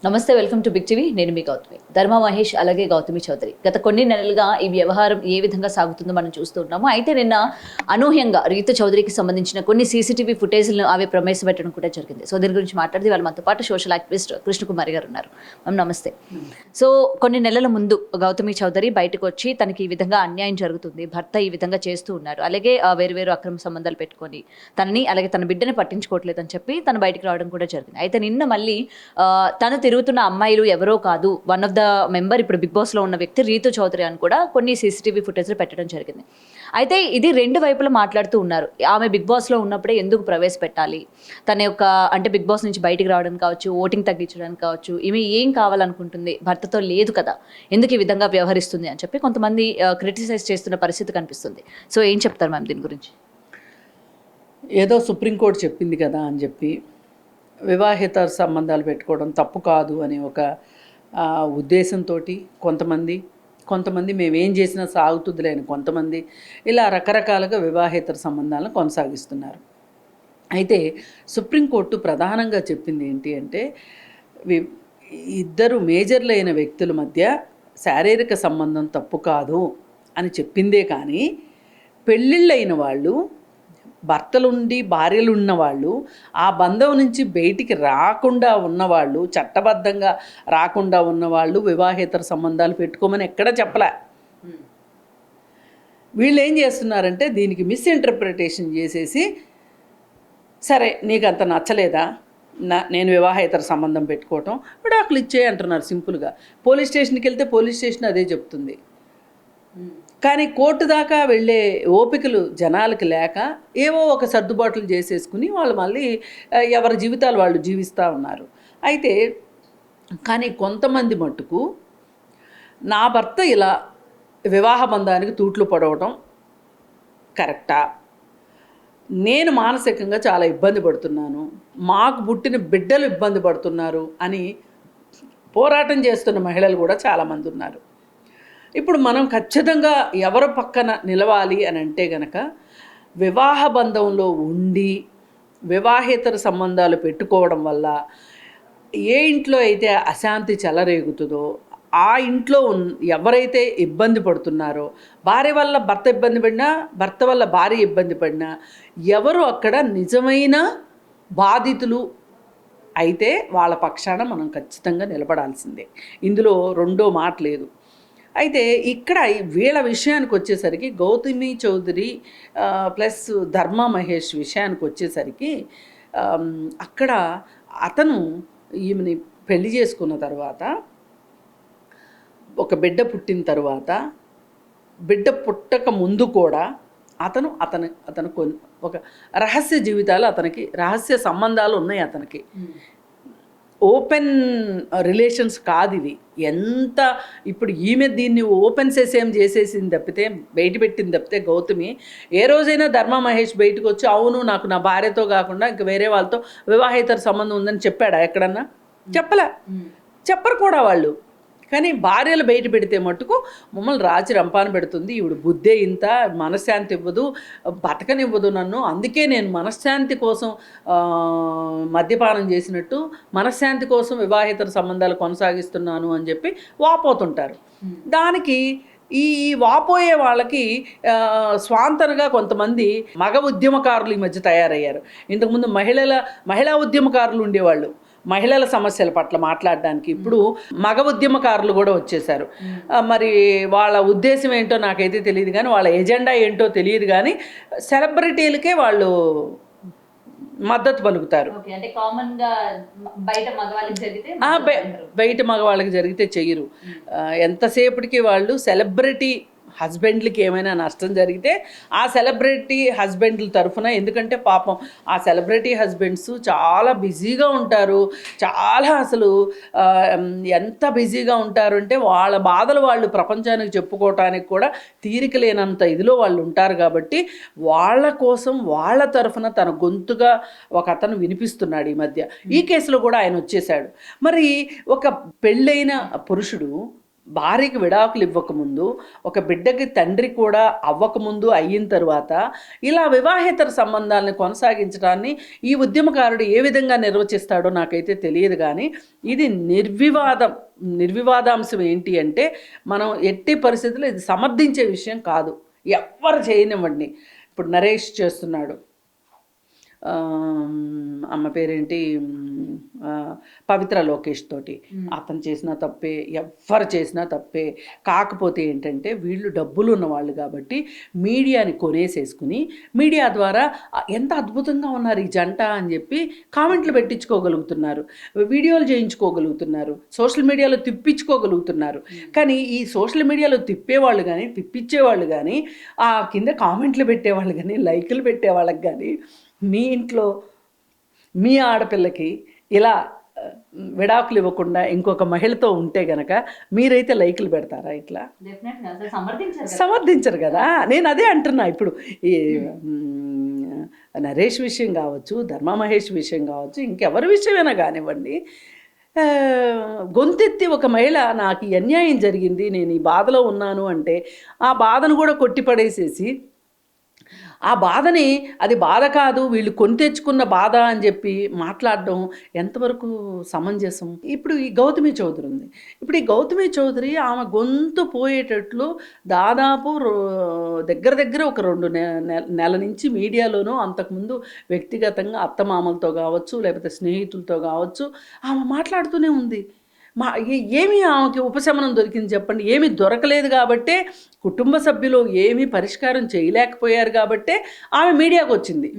నమస్తే, welcome to big TV. నేను మీ గౌతమి. ధర్మ మహేష్ అలాగే గౌతమి చౌదరి గత కొన్ని నెలలుగా ఈ వ్యవహారం ఏ విధంగా సాగుతుందో మనం చూస్తూ ఉన్నాము. అయితే నిన్న అనూహ్యంగా రీతు చౌదరికి సంబంధించిన కొన్ని సీసీటీవీ ఫుటేజ్లను అవి ప్రవేశపెట్టడం కూడా జరిగింది. సో దీని గురించి మాట్లాడితే వాళ్ళు మనతో పాటు సోషల్ యాక్టివిస్ట్ కృష్ణకుమారి గారు ఉన్నారు. మ్యామ్ నమస్తే. సో కొన్ని నెలల ముందు గౌతమి చౌదరి బయటకు వచ్చి తనకి ఈ విధంగా అన్యాయం జరుగుతుంది, భర్త ఈ విధంగా చేస్తూ ఉన్నారు, అలాగే వేరు అక్రమ సంబంధాలు పెట్టుకొని తనని అలాగే తన బిడ్డని పట్టించుకోవట్లేదని చెప్పి తను బయటకు రావడం కూడా జరిగింది. అయితే నిన్న మళ్ళీ తను తిరుగుతున్న అమ్మాయిలు ఎవరో కాదు, వన్ ఆఫ్ ద మెంబర్ ఇప్పుడు బిగ్ బాస్లో ఉన్న వ్యక్తి రీతు చౌదరి అని కూడా కొన్ని సీసీటీవీ ఫుటేజ్లు పెట్టడం జరిగింది. అయితే ఇది రెండు వైపులా మాట్లాడుతూ ఉన్నారు. ఆమె బిగ్ బాస్లో ఉన్నప్పుడే ఎందుకు ప్రవేశపెట్టాలి, తన యొక్క అంటే బిగ్ బాస్ నుంచి బయటికి రావడం కావచ్చు, ఓటింగ్ తగ్గించడానికి కావచ్చు, ఈమె ఏం కావాలనుకుంటుంది, భర్తతో లేదు కదా, ఎందుకు ఈ విధంగా వ్యవహరిస్తుంది అని చెప్పి కొంతమంది క్రిటిసైజ్ చేస్తున్న పరిస్థితి కనిపిస్తుంది. సో ఏం చెప్తారు మ్యామ్ దీని గురించి? ఏదో సుప్రీంకోర్టు చెప్పింది కదా అని చెప్పి వివాహిత సంబంధాలు పెట్టుకోవడం తప్పు కాదు అనే ఒక ఉద్దేశంతో కొంతమంది మేమేం చేసినా సాగుతుందిలే అని కొంతమంది ఇలా రకరకాలుగా వివాహేతర సంబంధాలను కొనసాగిస్తున్నారు. అయితే సుప్రీంకోర్టు ప్రధానంగా చెప్పింది ఏంటి అంటే ఇద్దరు మేజర్లైన వ్యక్తుల మధ్య శారీరక సంబంధం తప్పు కాదు అని చెప్పిందే కానీ పెళ్ళిళ్ళైన వాళ్ళు, భర్తలుండి భార్యలు ఉన్నవాళ్ళు, ఆ బంధం నుంచి బయటికి రాకుండా ఉన్నవాళ్ళు, చట్టబద్ధంగా రాకుండా ఉన్నవాళ్ళు వివాహేతర సంబంధాలు పెట్టుకోమని ఎక్కడా చెప్పలే. వీళ్ళు ఏం చేస్తున్నారంటే దీనికి మిస్ఇంటర్ప్రిటేషన్ చేసేసి, సరే నీకు అంత నచ్చలేదా, నేను వివాహేతర సంబంధం పెట్టుకోవటం, విడాకులు ఇచ్చే అంటున్నారు సింపుల్గా. పోలీస్ స్టేషన్కి వెళ్తే పోలీస్ స్టేషన్ అదే చెప్తుంది. కానీ కోర్టు దాకా వెళ్ళే ఓపికలు జనాలకి లేక ఏవో ఒక సర్దుబాట్లు చేసేసుకుని వాళ్ళు మళ్ళీ ఎవరి జీవితాలు వాళ్ళు జీవిస్తూ ఉన్నారు. అయితే కానీ కొంతమంది మట్టుకు నా భర్త ఇలా వివాహ బంధానికి తూట్లు పడవటం కరెక్టా, నేను మానసికంగా చాలా ఇబ్బంది పడుతున్నాను, మాకు పుట్టిన బిడ్డలు ఇబ్బంది పడుతున్నారు అని పోరాటం చేస్తున్న మహిళలు కూడా చాలామంది ఉన్నారు. ఇప్పుడు మనం ఖచ్చితంగా ఎవరి పక్కన నిలవాలి అని అంటే గనక వివాహ బంధంలో ఉండి వివాహేతర సంబంధాలు పెట్టుకోవడం వల్ల ఏ ఇంట్లో అయితే అశాంతి చెలరేగుతుందో, ఆ ఇంట్లో ఎవరైతే ఇబ్బంది పడుతున్నారో, భార్య వల్ల భర్త ఇబ్బంది పడినా, భర్త వల్ల భార్య ఇబ్బంది పడినా, ఎవరు అక్కడ నిజమైన బాధితులు అయితే వాళ్ళ పక్షాన మనం ఖచ్చితంగా నిలబడాల్సిందే. ఇందులో రెండో మాట లేదు. అయితే ఇక్కడ వీళ్ళ విషయానికి వచ్చేసరికి గౌతమి చౌదరి ప్లస్ ధర్మ మహేష్ విషయానికి వచ్చేసరికి అక్కడ అతను ఈమెని పెళ్లి చేసుకున్న తర్వాత, ఒక బిడ్డ పుట్టిన తర్వాత, బిడ్డ పుట్టక ముందు కూడా అతను ఒక రహస్య జీవితాలు, అతనికి రహస్య సంబంధాలు ఉన్నాయి. అతనికి ఓపెన్ రిలేషన్స్ కాదు ఇవి. ఎంత ఇప్పుడు ఈమె దీన్ని ఓపెన్ సేసేం చేసేసింది తప్పితే, బయట పెట్టింది తప్పితే గౌతమి ఏ రోజైనా ధర్మ మహేష్ బయటకు వచ్చి అవును నాకు నా భార్యతో కాకుండా ఇంక వేరే వాళ్ళతో వివాహేతర సంబంధం ఉందని చెప్పాడా ఎక్కడన్నా? చెప్పరు కూడా వాళ్ళు. కానీ భార్యలు బయట పెడితే మట్టుకు మమ్మల్ని రాచి రంపాన పెడుతుంది, ఈవిడ బుద్ధే ఇంత, మనశ్శాంతి ఇవ్వదు, బతకనివ్వదు నన్ను, అందుకే నేను మనశ్శాంతి కోసం మద్యపానం చేసినట్టు మనశ్శాంతి కోసం వివాహేతర సంబంధాలు కొనసాగిస్తున్నాను అని చెప్పి వాపోతుంటారు. దానికి ఈ వాపోయే వాళ్ళకి స్వాంతనగా కొంతమంది మగ ఉద్యమకారులు ఈ మధ్య తయారయ్యారు. ఇంతకుముందు మహిళా ఉద్యమకారులు ఉండేవాళ్ళు మహిళల సమస్యల పట్ల మాట్లాడడానికి. ఇప్పుడు మగ ఉద్యమకారులు కూడా వచ్చేసారు. మరి వాళ్ళ ఉద్దేశం ఏంటో నాకైతే తెలియదు, కానీ వాళ్ళ ఎజెండా ఏంటో తెలియదు, కానీ సెలబ్రిటీలకే వాళ్ళు మద్దతు పలుకుతారు. బయట మగవాళ్ళకి జరిగితే చెయ్యరు. ఎంతసేపటికి వాళ్ళు సెలబ్రిటీ హస్బెండ్లకి ఏమైనా నష్టం జరిగితే ఆ సెలబ్రిటీ హస్బెండ్ల తరఫున, ఎందుకంటే పాపం ఆ సెలబ్రిటీ హస్బెండ్స్ చాలా బిజీగా ఉంటారు, చాలా అసలు ఎంత బిజీగా ఉంటారు అంటే వాళ్ళ బాధలు వాళ్ళు ప్రపంచానికి చెప్పుకోవటానికి కూడా తీరిక లేనంత ఇదిలో వాళ్ళు ఉంటారు. కాబట్టి వాళ్ళ కోసం వాళ్ళ తరఫున తన గొంతుగా ఒక అతను వినిపిస్తున్నాడు ఈ మధ్య. ఈ కేసులో కూడా ఆయన వచ్చేసాడు. మరి ఒక పెళ్ళైన పురుషుడు భార్యకి విడాకులు ఇవ్వకముందు, ఒక బిడ్డకి తండ్రి కూడా అవ్వకముందు, అయిన తర్వాత ఇలా వివాహేతర సంబంధాలను కొనసాగించడాన్ని ఈ ఉద్యమకారుడు ఏ విధంగా నిర్వచిస్తాడో నాకైతే తెలియదు. కానీ ఇది నిర్వివాదాంశం ఏంటి అంటే, మనం ఎట్టి పరిస్థితుల్లో ఇది సమర్థించే విషయం కాదు. ఎవ్వరు చేయనివ్వండి. ఇప్పుడు నరేష్ చేస్తున్నాడు, అమ్మ పేరేంటి, పవిత్ర లోకేష్ తోటి, అతను చేసినా తప్పే, ఎవ్వరు చేసినా తప్పే. కాకపోతే ఏంటంటే వీళ్ళు డబ్బులు ఉన్నవాళ్ళు కాబట్టి మీడియాని కొనేసేసుకుని మీడియా ద్వారా ఎంత అద్భుతంగా ఉన్నారు ఈ జంట అని చెప్పి కామెంట్లు పెట్టించుకోగలుగుతున్నారు, వీడియోలు చేయించుకోగలుగుతున్నారు, సోషల్ మీడియాలో తిప్పించుకోగలుగుతున్నారు. కానీ ఈ సోషల్ మీడియాలో తిప్పేవాళ్ళు కానీ తిప్పించేవాళ్ళు కానీ ఆ కింద కామెంట్లు పెట్టేవాళ్ళు కానీ లైకులు పెట్టేవాళ్ళకి కానీ మీ ఇంట్లో మీ ఆడపిల్లకి ఇలా విడాకులు ఇవ్వకుండా ఇంకొక మహిళతో ఉంటే గనక మీరైతే లైకులు పెడతారా? ఇట్లా సమర్థించరు కదా. నేను అదే అంటున్నా. ఇప్పుడు ఈ నరేష్ విషయం కావచ్చు, ధర్మా మహేష్ విషయం కావచ్చు, ఇంకెవరి విషయమైనా కానివ్వండి, గొంతెత్తి ఒక మహిళ నాకు ఈ అన్యాయం జరిగింది, నేను ఈ బాధలో ఉన్నాను అంటే ఆ బాధను కూడా కొట్టిపడేసేసి ఆ బాధని అది బాధ కాదు, వీళ్ళు కొని తెచ్చుకున్న బాధ అని చెప్పి మాట్లాడడం ఎంతవరకు సమంజసం? ఇప్పుడు ఈ గౌతమి చౌదరి ఉంది. ఇప్పుడు ఈ గౌతమి చౌదరి ఆమె గొంతు పోయేటట్లు దాదాపు దగ్గర ఒక 2 నెలల నుంచి మీడియాలోనూ, అంతకుముందు వ్యక్తిగతంగా అత్తమామలతో కావచ్చు, లేకపోతే స్నేహితులతో కావచ్చు, ఆమె మాట్లాడుతూనే ఉంది. ఏమి ఆమెకి ఉపశమనం దొరికింది చెప్పండి? ఏమీ దొరకలేదు కాబట్టే, కుటుంబ సభ్యులు ఏమీ పరిష్కారం చేయలేకపోయారు కాబట్టే ఆమె మీడియాకు వచ్చింది.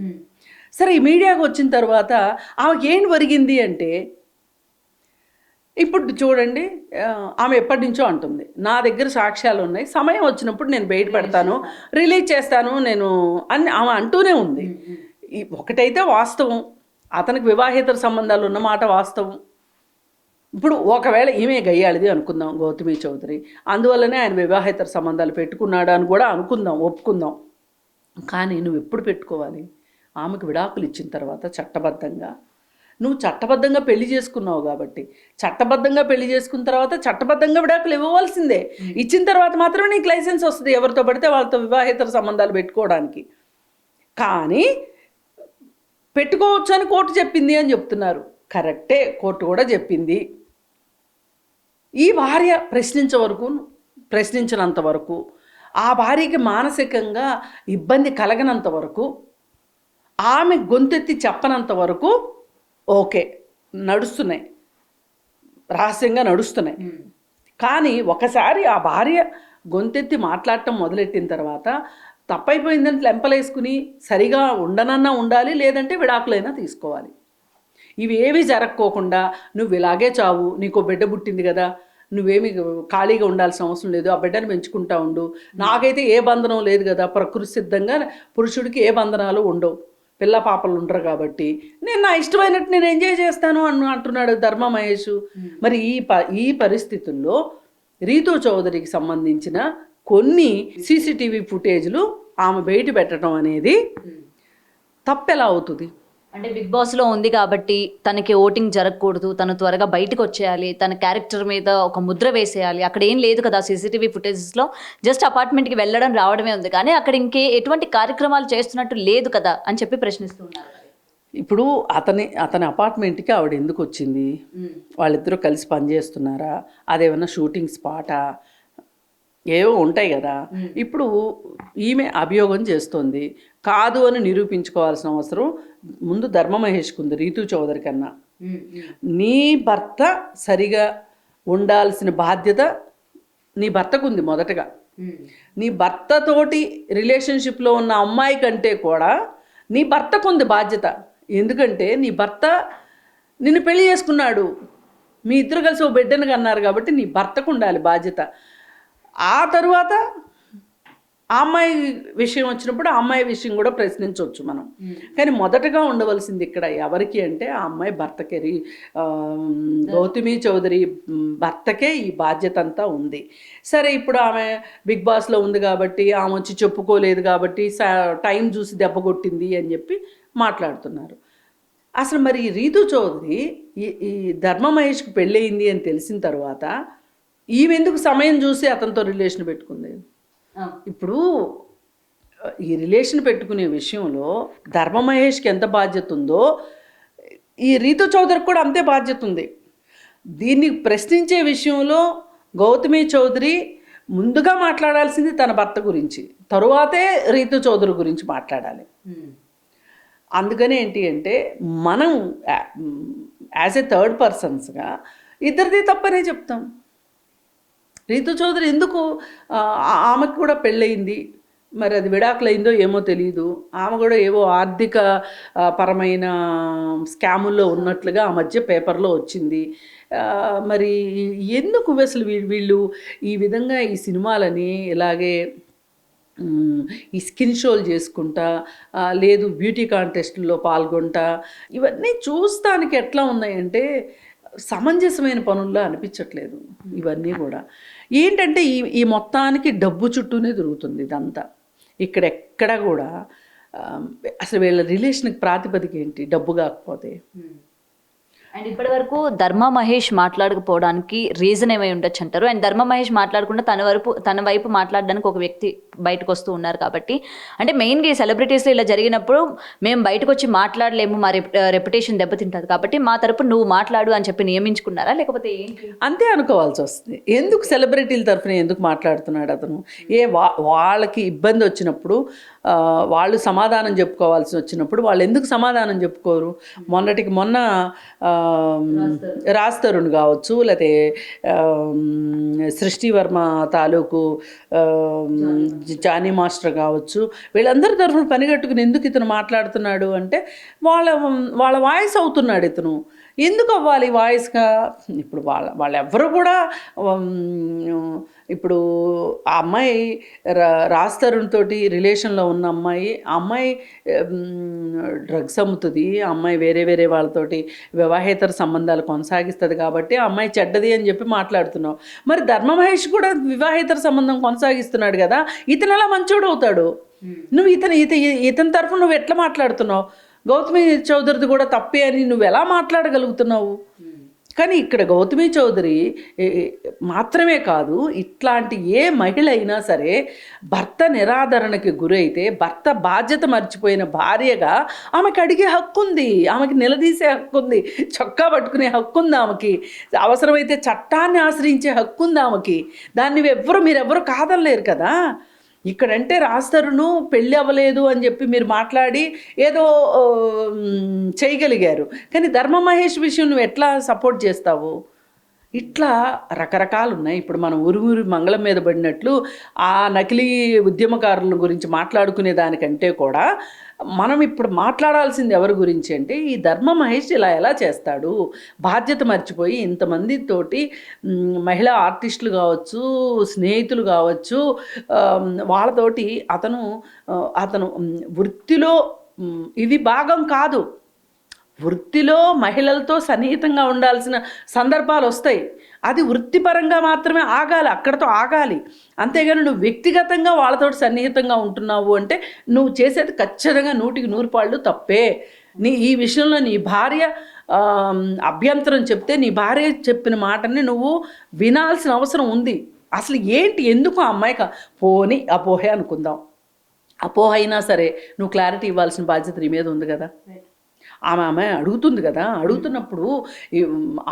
సరే, ఈ మీడియాకు వచ్చిన తర్వాత ఆమెకి ఏం ఒరిగింది అంటే, ఇప్పుడు చూడండి, ఆమె ఎప్పటి నుంచో అంటుంది నా దగ్గర సాక్ష్యాలు ఉన్నాయి, సమయం వచ్చినప్పుడు నేను బయట పెడతాను, రిలీజ్ చేస్తాను నేను అని ఆమె అంటూనే ఉంది. ఒకటైతే వాస్తవం, అతనికి వివాహేతర సంబంధాలు ఉన్నమాట వాస్తవం. ఇప్పుడు ఒకవేళ ఈమె గయ్యాళిది అనుకుందాం గౌతమి చౌదరి, అందువల్లనే ఆయన వివాహేతర సంబంధాలు పెట్టుకున్నాడు అని కూడా అనుకుందాం, ఒప్పుకుందాం. కానీ నువ్వు ఎప్పుడు పెట్టుకోవాలి? ఆమెకు విడాకులు ఇచ్చిన తర్వాత చట్టబద్ధంగా, నువ్వు చట్టబద్ధంగా పెళ్లి చేసుకున్నావు కాబట్టి, చట్టబద్ధంగా పెళ్లి చేసుకున్న తర్వాత చట్టబద్ధంగా విడాకులు ఇవ్వవలసిందే. ఇచ్చిన తర్వాత మాత్రమే నీకు లైసెన్స్ వస్తుంది ఎవరితో పడితే వాళ్ళతో వివాహేతర సంబంధాలు పెట్టుకోవడానికి. కానీ పెట్టుకోవచ్చు అని కోర్టు చెప్పింది అని చెప్తున్నారు. కరెక్టే, కోర్టు కూడా చెప్పింది. ఈ భార్య ప్రశ్నించినంత వరకు, ఆ భార్యకి మానసికంగా ఇబ్బంది కలగనంత వరకు, ఆమె గొంతెత్తి చెప్పనంత వరకు ఓకే, నడుస్తున్నాయి, రహస్యంగా నడుస్తున్నాయి. కానీ ఒకసారి ఆ భార్య గొంతెత్తి మాట్లాడటం మొదలెట్టిన తర్వాత తప్పైపోయిందని లెంపలేసుకుని సరిగా ఉండనన్నా ఉండాలి, లేదంటే విడాకులైనా తీసుకోవాలి. ఇవి ఏవి జరగకోకుండా నువ్వు ఇలాగే చావు, నీకు బిడ్డ పుట్టింది కదా, నువ్వేమి ఖాళీగా ఉండాల్సిన అవసరం లేదు, ఆ బిడ్డను పెంచుకుంటా ఉండు, నాకైతే ఏ బంధనం లేదు కదా, ప్రకృతి సిద్ధంగా పురుషుడికి ఏ బంధనాలు ఉండవు, పిల్ల పాపలు ఉండరు కాబట్టి నేను నా ఇష్టమైనట్టు నేను ఎంజాయ్ చేస్తాను అంటున్నాడు ధర్మా మహేష్. మరి ఈ పరిస్థితుల్లో రీతూ చౌదరికి సంబంధించిన కొన్ని సీసీటీవీ ఫుటేజ్లు ఆమె బయట పెట్టడం అనేది తప్పెలా అవుతుంది? అంటే బిగ్ బాస్లో ఉంది కాబట్టి తనకి ఓటింగ్ జరగకూడదు, తను త్వరగా బయటకు వచ్చేయాలి, తన క్యారెక్టర్ మీద ఒక ముద్ర వేసేయాలి. అక్కడ ఏం లేదు కదా సీసీటీవీ ఫుటేజెస్లో, జస్ట్ అపార్ట్మెంట్కి వెళ్ళడం రావడమే ఉంది, కానీ అక్కడ ఎటువంటి కార్యక్రమాలు చేస్తున్నట్టు లేదు కదా అని చెప్పి ప్రశ్నిస్తున్నారు. ఇప్పుడు అతని అపార్ట్మెంట్కి ఆవిడ ఎందుకు వచ్చింది? వాళ్ళిద్దరూ కలిసి పనిచేస్తున్నారా? అదేమన్నా షూటింగ్ స్పాటా? ఏవో ఉంటాయి కదా. ఇప్పుడు ఈమె అభియోగం చేస్తోంది, కాదు అని నిరూపించుకోవాల్సిన అవసరం ముందు ధర్మ మహేష్కు ఉంది, రీతూ చౌదరి కన్నా. నీ భర్త సరిగా ఉండాల్సిన బాధ్యత నీ భర్తకు ఉంది. మొదటగా నీ భర్తతోటి రిలేషన్షిప్లో ఉన్న అమ్మాయి కంటే కూడా నీ భర్తకు ఉంది బాధ్యత. ఎందుకంటే నీ భర్త నిన్ను పెళ్లి చేసుకున్నాడు, మీ ఇద్దరు కలిసి ఓ బిడ్డను కన్నారు కాబట్టి నీ భర్తకు ఉండాలి బాధ్యత. ఆ తరువాత ఆ అమ్మాయి విషయం వచ్చినప్పుడు ఆ అమ్మాయి విషయం కూడా ప్రశ్నించవచ్చు మనం. కానీ మొదటగా ఉండవలసింది ఇక్కడ ఎవరికి అంటే ఆ అమ్మాయి భర్తకే, గౌతమి చౌదరి భర్తకే ఈ బాధ్యత అంతా ఉంది. సరే, ఇప్పుడు ఆమె బిగ్ బాస్లో ఉంది కాబట్టి, ఆమె వచ్చి చెప్పుకోలేదు కాబట్టి టైం చూసి దెబ్బ కొట్టింది అని చెప్పి మాట్లాడుతున్నారు. అసలు మరి రీతూ చౌదరి ఈ ధర్మ మహేష్కి పెళ్ళయింది అని తెలిసిన తర్వాత ఈమె ఎందుకు సమయం చూసి అతనితో రిలేషన్ పెట్టుకుంది? ఇప్పుడు ఈ రిలేషన్ పెట్టుకునే విషయంలో ధర్మ మహేష్కి ఎంత బాధ్యత ఉందో ఈ రీతు చౌదరికి కూడా అంతే బాధ్యత ఉంది. దీన్ని ప్రశ్నించే విషయంలో గౌతమి చౌదరి ముందుగా మాట్లాడాల్సింది తన భర్త గురించి, తరువాతే రీతు చౌదరి గురించి మాట్లాడాలి. అందుకని ఏంటి అంటే మనం యాజ్ ఎ థర్డ్ పర్సన్స్గా ఇద్దరిది తప్పనే చెప్తాం. రీతు చౌదరి ఎందుకు ఆమెకు కూడా పెళ్ళయింది, మరి అది విడాకులైందో ఏమో తెలియదు, ఆమె కూడా ఏవో ఆర్థిక పరమైన స్కాముల్లో ఉన్నట్లుగా ఆ మధ్య పేపర్లో వచ్చింది. మరి ఎందుకు అసలు వీళ్ళు ఈ విధంగా ఈ సినిమాలని ఇలాగే ఈ స్కిన్ షోలు చేసుకుంటా, లేదు బ్యూటీ కాంటెస్ట్లో పాల్గొంటా, ఇవన్నీ చూస్తానికి ఎట్లా ఉన్నాయంటే సమంజసమైన పనుల్లో అనిపించట్లేదు. ఇవన్నీ కూడా ఏంటంటే ఈ మొత్తానికి డబ్బు చుట్టూనే తిరుగుతుంది ఇదంతా. ఇక్కడెక్కడ కూడా అసలు వీళ్ళ రిలేషన్కి ప్రాతిపదిక ఏంటి? డబ్బు కాకపోతే. అండ్ ఇప్పటి వరకు ధర్మ మహేష్ మాట్లాడకపోవడానికి రీజన్ ఏమై ఉండొచ్చు అంటారు? అండ్ ధర్మ మహేష్ మాట్లాడకుండా తన వైపు మాట్లాడడానికి ఒక వ్యక్తి బయటకు వస్తూ ఉన్నారు కాబట్టి, అంటే మెయిన్గా ఈ సెలబ్రిటీస్లో ఇలా జరిగినప్పుడు మేము బయటకు వచ్చి మాట్లాడలేము, మా రెప్యుటేషన్ దెబ్బతింటుంది కాబట్టి మా తరపు నువ్వు మాట్లాడు అని చెప్పి నియమించుకున్నారా, లేకపోతే ఏంటి? అంతే అనుకోవాల్సి వస్తుంది. ఎందుకు సెలబ్రిటీల తరఫున ఎందుకు మాట్లాడుతున్నాడు అతను? వాళ్ళకి ఇబ్బంది వచ్చినప్పుడు, వాళ్ళు సమాధానం చెప్పుకోవాల్సి వచ్చినప్పుడు వాళ్ళు ఎందుకు సమాధానం చెప్పుకోరు? మొన్నటికి మొన్న రాజ్ తరుణ్ కావచ్చు, లేకపోతే సృష్టి వర్మ తాలూకు జానీ మాస్టర్ కావచ్చు, వీళ్ళందరి తరఫున పనిగట్టుకుని ఎందుకు ఇతను మాట్లాడుతున్నాడు అంటే వాళ్ళ వాయిస్ అవుతున్నాడు ఇతను. ఎందుకు అవ్వాలి వాయిస్గా? ఇప్పుడు వాళ్ళెవ్వరూ కూడా ఇప్పుడు ఆ అమ్మాయి రాజ్ తరుణ్ తోటి రిలేషన్లో ఉన్న అమ్మాయి, ఆ అమ్మాయి డ్రగ్స్ అమ్ముతుంది, ఆ అమ్మాయి వేరే వాళ్ళతోటి వివాహేతర సంబంధాలు కొనసాగిస్తుంది కాబట్టి ఆ అమ్మాయి చెడ్డది అని చెప్పి మాట్లాడుతున్నావు. మరి ధర్మ మహేష్ కూడా వివాహేతర సంబంధం కొనసాగిస్తున్నాడు కదా, ఇతను ఎలా మంచోడు అవుతాడు? నువ్వు ఇతని తరఫున నువ్వు ఎట్లా మాట్లాడుతున్నావు? గౌతమి చౌదరిది కూడా తప్పే అని నువ్వు ఎలా మాట్లాడగలుగుతున్నావు? కానీ ఇక్కడ గౌతమి చౌదరి మాత్రమే కాదు, ఇట్లాంటి ఏ మహిళ అయినా సరే భర్త నిరాదరణకి గురైతే, భర్త బాధ్యత మర్చిపోయిన భార్యగా ఆమెకి అడిగే హక్కు ఉంది, ఆమెకి నిలదీసే హక్కు ఉంది, చొక్కా పట్టుకునే హక్కు ఉంది ఆమెకి, అవసరమైతే చట్టాన్ని ఆశ్రయించే హక్కు ఉంది ఆమెకి. దాన్ని మీరెవ్వరు కాదనలేరు కదా. ఇక్కడంటే రాజ్ తరుణ్ పెళ్ళి అవ్వలేదు అని చెప్పి మీరు మాట్లాడి ఏదో చేయగలిగారు, కానీ ధర్మ మహేష్ విషయం నువ్వు ఎట్లా సపోర్ట్ చేస్తావు? ఇట్లా రకరకాలు ఉన్నాయి. ఇప్పుడు మనం ఊరి మంగళం మీద పడినట్లు ఆ నకిలీ ఉద్యమకారుల గురించి మాట్లాడుకునే దానికంటే కూడా మనం ఇప్పుడు మాట్లాడాల్సింది ఎవరి గురించి అంటే, ఈ ధర్మ మహేష్ ఇలా ఎలా చేస్తాడు? బాధ్యత మర్చిపోయి ఇంతమందితోటి మహిళా ఆర్టిస్టులు కావచ్చు, స్నేహితులు కావచ్చు, వాళ్ళతోటి అతను వృత్తిలో ఇది భాగం కాదు. వృత్తిలో మహిళలతో సన్నిహితంగా ఉండాల్సిన సందర్భాలు వస్తాయి, అది వృత్తిపరంగా మాత్రమే ఆగాలి, అక్కడతో ఆగాలి. అంతేగాని నువ్వు వ్యక్తిగతంగా వాళ్ళతో సన్నిహితంగా ఉంటున్నావు అంటే నువ్వు చేసేది ఖచ్చితంగా 100% తప్పే. ఈ విషయంలో నీ భార్య అభ్యంతరం చెప్తే నీ భార్య చెప్పిన మాటని నువ్వు వినాల్సిన అవసరం ఉంది. అసలు ఏంటి, ఎందుకు ఆ అమ్మాయికి పోని అపోహే అనుకుందాం, అపోహ అయినా సరే నువ్వు క్లారిటీ ఇవ్వాల్సిన బాధ్యత నీ మీద ఉంది కదా. ఆమె అడుగుతుంది కదా, అడుగుతున్నప్పుడు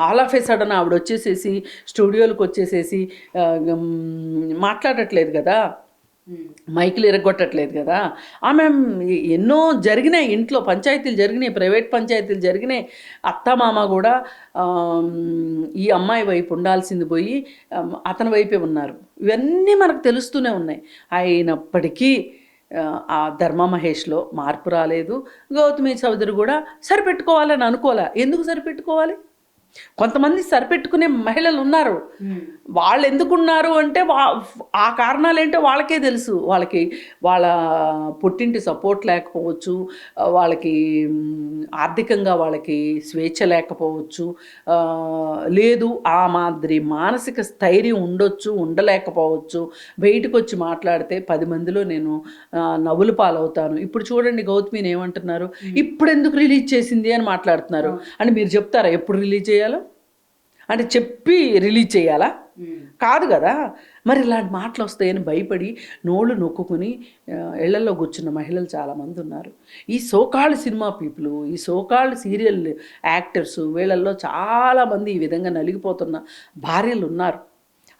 ఆల్ ఆఫ్ ఏ సడన్ ఆవిడ వచ్చేసేసి స్టూడియోలకు వచ్చేసేసి మాట్లాడట్లేదు కదా, మైకులు ఎరగొట్టట్లేదు కదా. ఆమె ఎన్నో జరిగినాయి, ఇంట్లో పంచాయతీలు జరిగినాయి, ప్రైవేట్ పంచాయతీలు జరిగినాయి. అత్తమామ కూడా ఈ అమ్మాయి వైపు ఉండాల్సింది పోయి అతని వైపే ఉన్నారు. ఇవన్నీ మనకు తెలుస్తూనే ఉన్నాయి. అయినప్పటికీ ఆ ధర్మ మహేష్లో మార్పు రాలేదు. గౌతమి చౌదరి కూడా సరిపెట్టుకోవాలని అనుకోలే. ఎందుకు సరిపెట్టుకోవాలి? కొంతమంది సరిపెట్టుకునే మహిళలు ఉన్నారు. వాళ్ళు ఎందుకున్నారు అంటే ఆ కారణాలు ఏంటో వాళ్ళకే తెలుసు. వాళ్ళ పుట్టింటి సపోర్ట్ లేకపోవచ్చు, వాళ్ళకి ఆర్థికంగా వాళ్ళకి స్వేచ్ఛ లేకపోవచ్చు, లేదు ఆ మాదిరి మానసిక స్థైర్యం ఉండలేకపోవచ్చు. బయటకు వచ్చి మాట్లాడితే 10 మందిలో నేను నవ్వులు పాలవుతాను. ఇప్పుడు చూడండి గౌతమిని ఏమంటున్నారు, ఇప్పుడు ఎందుకు రిలీజ్ చేసింది అని మాట్లాడుతున్నారు. అని మీరు చెప్తారా ఎప్పుడు రిలీజ్ చేయాలో? అంటే చెప్పి రిలీజ్ చేయాలా? కాదు కదా. మరి ఇలాంటి మాటలు వస్తాయని భయపడి నోళ్ళు నొక్కుని ఇళ్లలో కూర్చున్న మహిళలు చాలామంది ఉన్నారు. ఈ సోకాల్డ్ సినిమా పీపుల్, ఈ సోకాల్డ్ సీరియల్ యాక్టర్స్, వీళ్ళల్లో చాలామంది ఈ విధంగా నలిగిపోతున్న భార్యలు ఉన్నారు.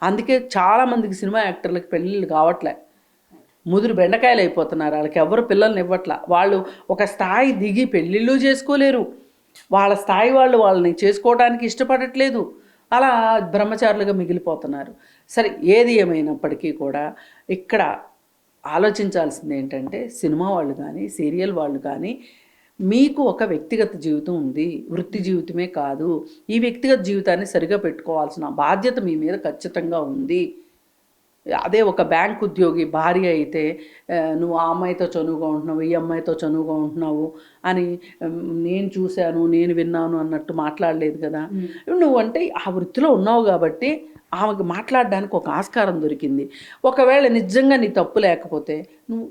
అందుకే చాలామందికి సినిమా యాక్టర్లకు పెళ్ళిళ్ళు కావట్లే, ముదురు బెండకాయలు అయిపోతున్నారు. వాళ్ళకి ఎవరు పిల్లల్ని ఇవ్వట్లా. వాళ్ళు ఒక స్థాయి దిగి పెళ్ళిళ్ళు చేసుకోలేరు, వాళ్ళ స్థాయి వాళ్ళని చేసుకోవడానికి ఇష్టపడట్లేదు, అలా బ్రహ్మచారులుగా మిగిలిపోతున్నారు. సరే, ఏది ఏమైనప్పటికీ కూడా ఇక్కడ ఆలోచించాల్సింది ఏంటంటే, సినిమా వాళ్ళు కానీ సీరియల్ వాళ్ళు కానీ మీకు ఒక వ్యక్తిగత జీవితం ఉంది, వృత్తి జీవితమే కాదు. ఈ వ్యక్తిగత జీవితాన్ని సరిగా పెట్టుకోవాల్సిన బాధ్యత మీ మీద ఖచ్చితంగా ఉంది. అదే ఒక బ్యాంక్ ఉద్యోగి భార్య అయితే నువ్వు ఆ అమ్మాయితో చనువుగా ఉంటున్నావు, ఈ అమ్మాయితో చనువుగా ఉంటున్నావు అని నేను చూశాను, నేను విన్నాను అన్నట్టు మాట్లాడలేదు కదా. నువ్వు అంటే ఆ వృత్తిలో ఉన్నావు కాబట్టి ఆమెకు మాట్లాడడానికి ఒక ఆస్కారం దొరికింది. ఒకవేళ నిజంగా నీ తప్పు లేకపోతే నువ్వు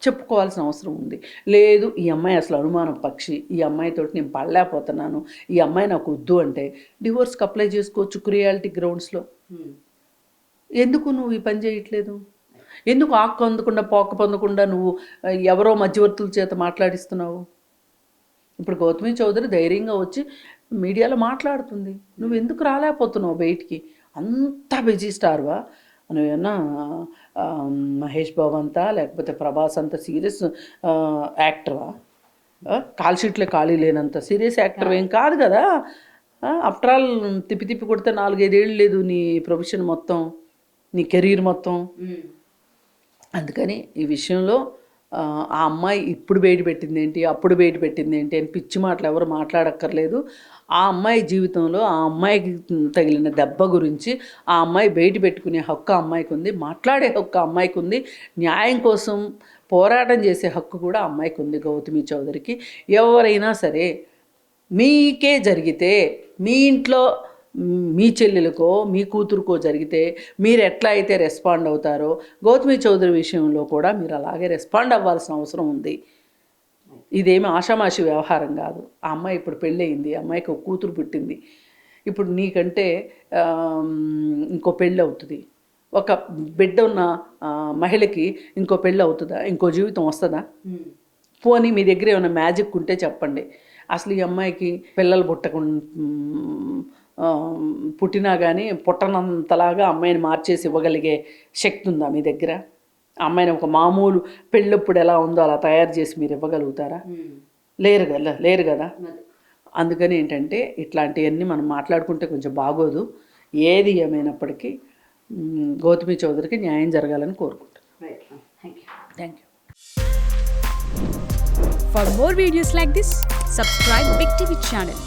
చెప్పుకోవాల్సిన అవసరం ఉంది. లేదు, ఈ అమ్మాయి అసలు అనుమానం పక్షి, ఈ అమ్మాయితోటి నేను పడలేకపోతున్నాను, ఈ అమ్మాయి నాకు వద్దు అంటే డివోర్స్కి అప్లై చేసుకోవచ్చు క్రియాలిటీ గ్రౌండ్స్లో. ఎందుకు నువ్వు ఈ పని చేయట్లేదు? ఎందుకు ఆకు అందకుండా పోక పొందకుండా నువ్వు ఎవరో మధ్యవర్తుల చేత మాట్లాడిస్తున్నావు? ఇప్పుడు గౌతమి చౌదరి ధైర్యంగా వచ్చి మీడియాలో మాట్లాడుతుంది, నువ్వు ఎందుకు రాలేకపోతున్నావు బయటికి? అంత బిజీ స్టార్వా నువ్వేమన్నా? మహేష్ బాబు అంతా లేకపోతే ప్రభాస్ అంత సీరియస్ యాక్టర్వా? కాల్ షీట్లో ఖాళీ లేనంత సీరియస్ యాక్టర్ ఏం కాదు కదా. ఆఫ్టర్ ఆల్ తిప్పి కొడితే 4-5 ఏళ్ళు లేదు నీ ప్రొఫెషన్ మొత్తం, నీ కెరీర్ మొత్తం. అందుకని ఈ విషయంలో ఆ అమ్మాయి ఇప్పుడు బయట పెట్టింది ఏంటి, అప్పుడు బయట పెట్టింది ఏంటి అని పిచ్చి మాటలు ఎవరు మాట్లాడక్కర్లేదు. ఆ అమ్మాయి జీవితంలో ఆ అమ్మాయికి తగిలిన దెబ్బ గురించి ఆ అమ్మాయి బయట పెట్టుకునే హక్కు ఆ అమ్మాయికి ఉంది, మాట్లాడే హక్కు ఆ అమ్మాయికి ఉంది, న్యాయం కోసం పోరాటం చేసే హక్కు కూడా ఆ అమ్మాయికి ఉంది. గౌతమి చౌదరికి ఎవరైనా సరే మీకే జరిగితే, మీ ఇంట్లో మీ చెల్లెలకో మీ కూతురుకో జరిగితే మీరు ఎట్లా అయితే రెస్పాండ్ అవుతారో గౌతమి చౌదరి విషయంలో కూడా మీరు అలాగే రెస్పాండ్ అవ్వాల్సిన అవసరం ఉంది. ఇదేమి ఆషామాషి వ్యవహారం కాదు. ఆ అమ్మాయి ఇప్పుడు పెళ్ళయింది, అమ్మాయికి ఒక కూతురు పుట్టింది. ఇప్పుడు నీకంటే ఇంకో పెళ్ళి అవుతుంది. ఒక బిడ్డ ఉన్న మహిళకి ఇంకో పెళ్ళి అవుతుందా? ఇంకో జీవితం వస్తుందా? పోనీ మీ దగ్గర ఏమైనా మ్యాజిక్ ఉంటే చెప్పండి. అసలు ఈ అమ్మాయికి పిల్లలు పుట్టినా కానీ పుట్టనంతలాగా అమ్మాయిని మార్చేసి ఇవ్వగలిగే శక్తి ఉందా మీ దగ్గర? అమ్మాయిని ఒక మామూలు పెళ్ళప్పుడు ఎలా ఉందో అలా తయారు చేసి మీరు ఇవ్వగలుగుతారా? లేరు కదా. అందుకని ఏంటంటే ఇట్లాంటివన్నీ మనం మాట్లాడుకుంటే కొంచెం బాగోదు. ఏది ఏమైనప్పటికీ గౌతమి చౌదరికి న్యాయం జరగాలని కోరుకుంటున్నాను. Thank you. For more videos like this, subscribe Big TV channel.